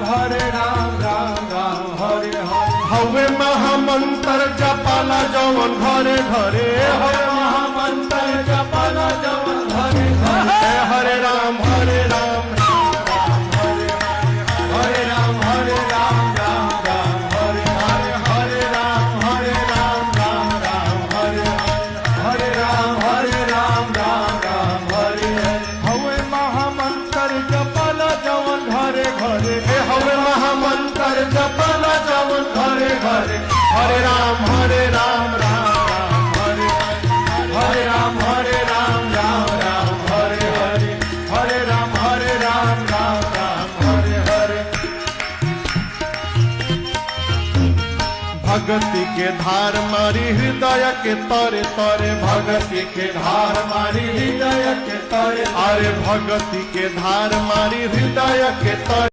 राम राम हरे हरे। हवे महामंत्र जपाला जवन घरे घरे हरे महामंत्र जपाला जवन घरे घरे। हरे राम हरे राम हरे राम हरे राम राम राम हरे हरे। हरे राम हरे राम राम राम हरे हरे। हरे राम राम राम हरे हरे। हवे महामंत्र जपाला जवन घरे घरे हवे महामंत्र जपाला जवन घरे घरे हरे राम राम राम हरे हरे राम राम राम हरे हरे। हरे राम राम राम हरे हरे। भगति के धार मारी हृदय के तरे तरे भगति के धार मारी हृदय के तरे। अरे भगति के धार मारी हृदय के तरे